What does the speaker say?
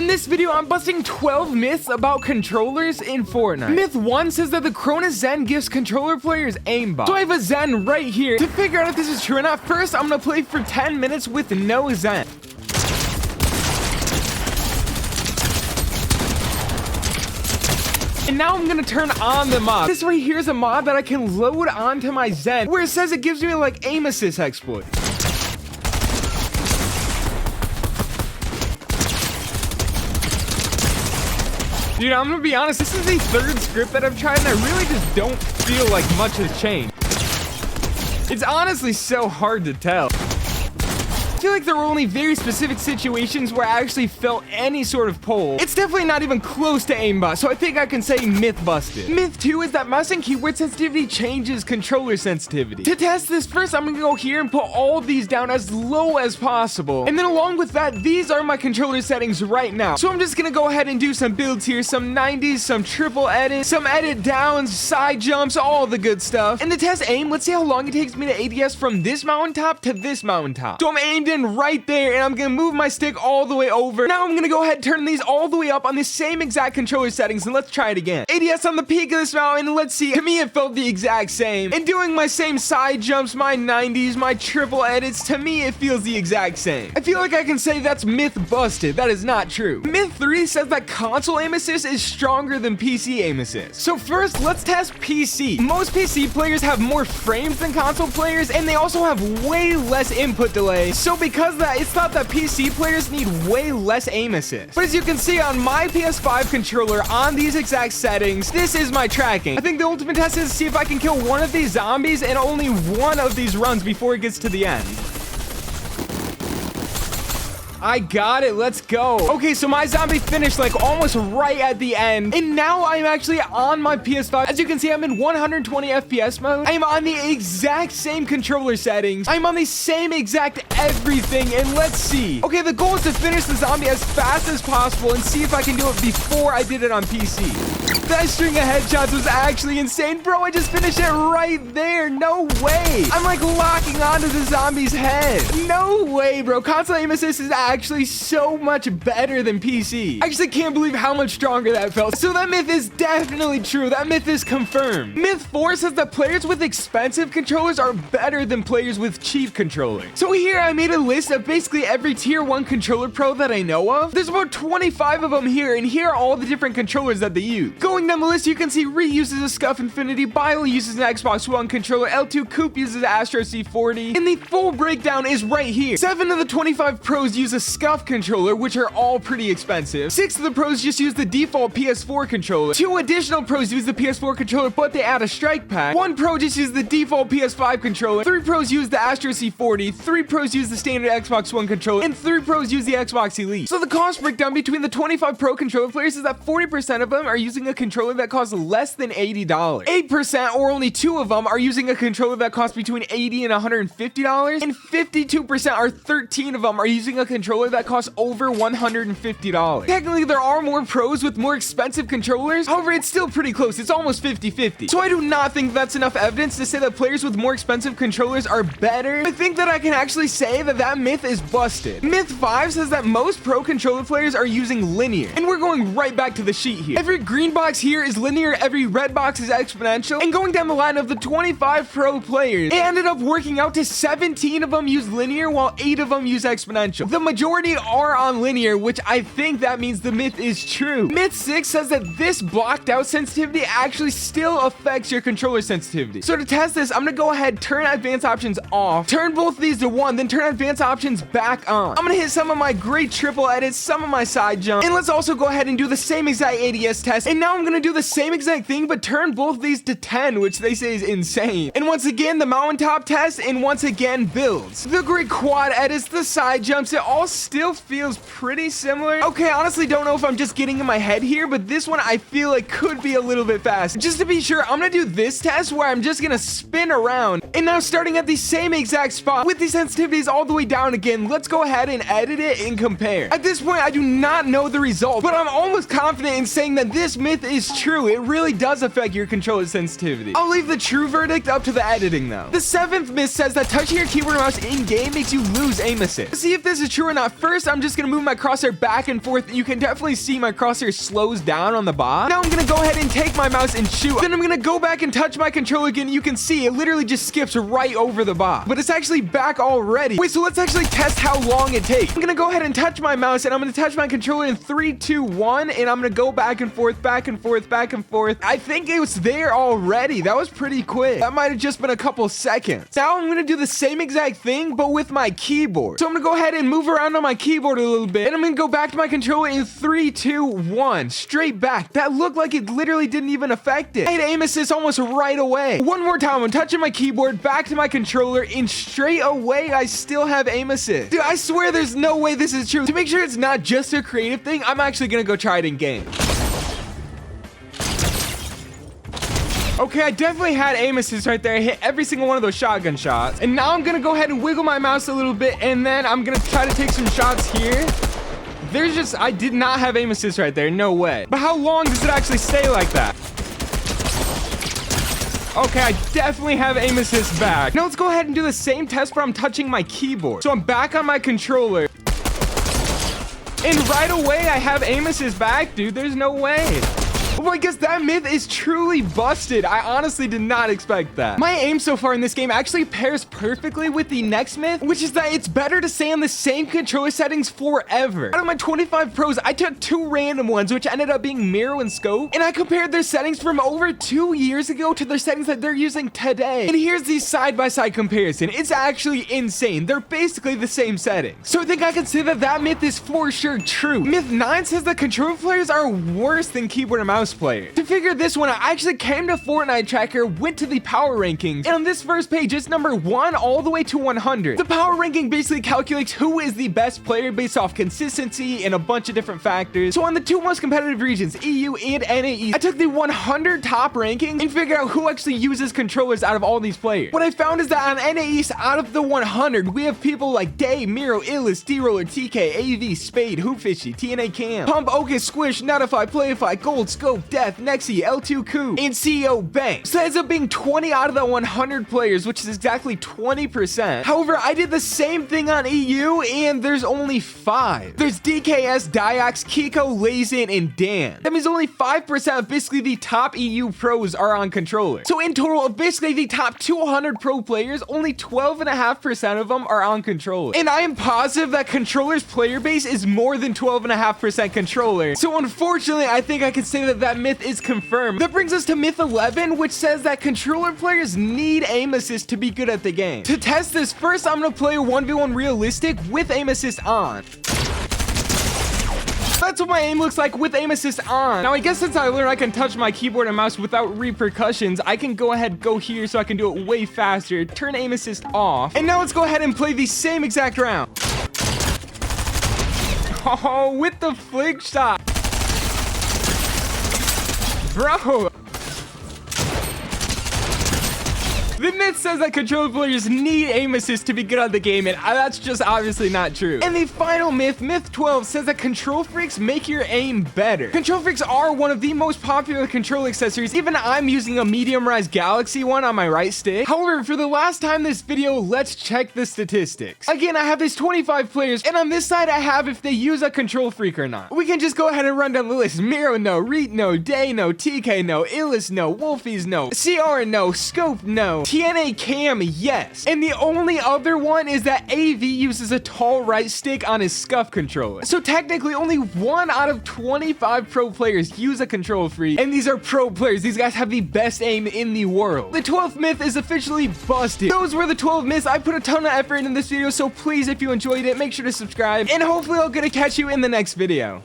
In this video, I'm busting 12 myths about controllers in Fortnite. Myth 1 says that the CRONUS ZEN gives controller players aimbot. So I have a Zen right here. To figure out if this is true or not, first I'm gonna play for 10 minutes with no Zen. And now I'm gonna turn on the mod. This right here is a mod that I can load onto my Zen, where it says it gives me like aim assist exploit. Dude, I'm gonna be honest, this is the third script that I've tried and I really just don't feel like much has changed. It's honestly so hard to tell. I feel like there were only very specific situations where I actually felt any sort of pull. It's definitely not even close to aimbot, so I think I can say myth busted. Myth 2 is that mouse and keyboard sensitivity changes controller sensitivity. To test this, first I'm gonna go here and put all of these down as low as possible. And then along with that, these are my controller settings right now. So I'm just gonna go ahead and do some builds here, some 90s, some triple edit, some edit downs, side jumps, all the good stuff. And to test aim, let's see how long it takes me to ADS from this mountaintop to this mountaintop. So I'm aimed in right there and I'm gonna move my stick all the way over. Now I'm gonna go ahead and turn these all the way up on the same exact controller settings, and let's try it again. ADS on the peak of this mountain, and let's see. To me, it felt the exact same. And doing my same side jumps, my 90s, my triple edits, to me, it feels the exact same. I feel like I can say that's myth busted. That is not true. Myth 3 says that console aim assist is stronger than PC aim assist. So first, let's test PC. Most PC players have more frames than console players, and they also have way less input delay. So because of that, it's thought that PC players need way less aim assist. But as you can see on my PS5 controller on these exact settings, this is my tracking. I think the ultimate test is to see if I can kill one of these zombies in only one of these runs before it gets to the end. I got it. Let's go. Okay, so my zombie finished like almost right at the end. And now I'm actually on my PS5. As you can see, I'm in 120 FPS mode. I am on the exact same controller settings. I'm on the same exact everything. And let's see. Okay, the goal is to finish the zombie as fast as possible and see if I can do it before I did it on PC. That string of headshots was actually insane. Bro, I just finished it right there. No way. I'm like locking onto the zombie's head. No way, bro. Console aim assist is actually so much better than PC. I actually can't believe how much stronger that felt. So that myth is definitely true. That myth is confirmed. Myth 4 says that players with expensive controllers are better than players with cheap controllers. So here I made a list of basically every tier 1 controller pro that I know of. There's about 25 of them here, and here are all the different controllers that they use. Going down the list, you can see Re uses a Scuff Infinity, Bile uses an Xbox One controller, L2 Coop uses an Astro C40, and the full breakdown is right here. 7 of the 25 pros use a Scuff controller, which are all pretty expensive. 6 of the pros just use the default PS4 controller. 2 additional pros use the PS4 controller, but they add a strike pack. 1 pro just uses the default PS5 controller. 3 pros use the Astro C40. 3 pros use the standard Xbox One controller, and 3 pros use the Xbox Elite. So the cost breakdown between the 25 pro controller players is that 40% of them are using a controller that costs less than $80. 8% or only 2 of them are using a controller that costs between $80 and $150, and 52% or 13 of them are using a controller that costs over $150. Technically, there are more pros with more expensive controllers. However, it's still pretty close. It's almost 50-50. So I do not think that's enough evidence to say that players with more expensive controllers are better. I think that I can actually say that that myth is busted. Myth 5 says that most pro controller players are using linear. And we're going right back to the sheet here. Every green box here is linear, every red box is exponential, and going down the line of the 25 pro players, it ended up working out to 17 of them use linear while 8 of them use exponential. The majority are on linear, which I think that means the myth is true. Myth 6 says that this blocked out sensitivity actually still affects your controller sensitivity. So to test this, I'm gonna go ahead, turn advanced options off, turn both of these to 1, then turn advanced options back on. I'm gonna hit some of my great triple edits, some of my side jumps, and let's also go ahead and do the same exact ADS test. And now I'm gonna do the same exact thing, but turn both of these to 10, which they say is insane. And once again, the mountaintop test, and once again, builds. The great quad edits, the side jumps, it all still feels pretty similar. Okay, honestly don't know if I'm just getting in my head here, but this one I feel like could be a little bit fast. Just to be sure, I'm gonna do this test where I'm just gonna spin around, and now starting at the same exact spot with the sensitivities all the way down again, let's go ahead and edit it and compare. At this point, I do not know the result, but I'm almost confident in saying that this myth is true. It really does affect your controller sensitivity. I'll leave the true verdict up to the editing though. The 7th myth says that touching your keyboard and mouse in-game makes you lose aim assist. To see if this is true or or not, first I'm just gonna move my crosshair back and forth. You can definitely see my crosshair slows down on the bot. Now I'm gonna go ahead and take my mouse and shoot. Then I'm gonna go back and touch my controller again. You can see it literally just skips right over the bot, but it's actually back already. Wait, so let's actually test how long it takes. I'm gonna go ahead and touch my mouse, and I'm gonna touch my controller in 3, 2, 1, and I'm gonna go back and forth, back and forth, back and forth. I think it was there already. That was pretty quick. That might have just been a couple seconds. Now I'm gonna do the same exact thing, but with my keyboard. So I'm gonna go ahead and move around on my keyboard a little bit, and I'm gonna go back to my controller in 3, 2, 1, straight back. That looked like it literally didn't even affect it. I had aim assist almost right away. One more time, I'm touching my keyboard, back to my controller, and straight away I still have aim assist. Dude, I swear there's no way this is true. To make sure it's not just a creative thing, I'm actually gonna go try it in game. Okay, I definitely had aim assist right there. I hit every single one of those shotgun shots. And now I'm gonna go ahead and wiggle my mouse a little bit, and then I'm gonna try to take some shots here. I did not have aim assist right there, no way. But how long does it actually stay like that? Okay, I definitely have aim assist back. Now let's go ahead and do the same test where I'm touching my keyboard. So I'm back on my controller. And right away, I have aim assist back, dude. There's no way. Oh, I guess that myth is truly busted. I honestly did not expect that. My aim so far in this game actually pairs perfectly with the next myth, which is that it's better to stay on the same controller settings forever. Out of my 25 pros, I took 2 random ones, which ended up being Miro and Scope, and I compared their settings from over 2 years ago to their settings that they're using today. And here's the side-by-side comparison. It's actually insane. They're basically the same settings. So I think I can say that that myth is for sure true. Myth 9 says that controller players are worse than keyboard and mouse players. To figure this one out, I actually came to Fortnite Tracker, went to the power rankings, and on this first page, it's number 1 all the way to 100. The power ranking basically calculates who is the best player based off consistency and a bunch of different factors. So on the 2 most competitive regions, EU and NAE, I took the 100 top ranking and figured out who actually uses controllers out of all these players. What I found is that on NAE, out of the 100, we have people like Day, Miro, Illis, D-Roller, TK, AV, Spade, Hoopfishy, TNA Cam, Pump, OK, Squish, Notify, Playify, Gold, Scope, Death, Nexi, L2 Coup, and CEO Bank. So that ends up being 20 out of the 100 players, which is exactly 20%. However, I did the same thing on EU, and there's only 5. There's DKS, Dyax, Kiko, Lazin, and Dan. That means only 5% of basically the top EU pros are on controllers. So in total, of basically the top 200 pro players, only 12.5% of them are on controllers. And I am positive that controllers player base is more than 12.5% controller. So unfortunately, I think I can say that that myth is confirmed. That brings us to myth 11, which says that controller players need aim assist to be good at the game. To test this, first I'm gonna play a 1v1 realistic with aim assist on. That's what my aim looks like with aim assist on. Now, I guess since I learned I can touch my keyboard and mouse without repercussions, I can go ahead, go here so I can do it way faster, turn aim assist off. And now let's go ahead and play the same exact round. Oh, with the flick shot. Bro. The myth says that controller players need aim assist to be good at the game, and that's just obviously not true. And the final myth, myth 12, says that KontrolFreeks make your aim better. KontrolFreeks are one of the most popular control accessories. Even I'm using a medium-rise Galaxy one on my right stick. However, for the last time this video, let's check the statistics. Again, I have these 25 players, and on this side, I have if they use a KontrolFreek or not. We can just go ahead and run down the list. Miro, no. Reet, no. Day, no. TK, no. Illis, no. Wolfies, no. CR, no. Scope, no. TNA Cam, yes. And the only other one is that AV uses a tall right stick on his scuff controller. So technically only 1 out of 25 pro players use a KontrolFreek, and these are pro players. These guys have the best aim in the world. The 12th myth is officially busted. Those were the 12 myths. I put a ton of effort in this video, so please, if you enjoyed it, make sure to subscribe, and hopefully I'll get to catch you in the next video.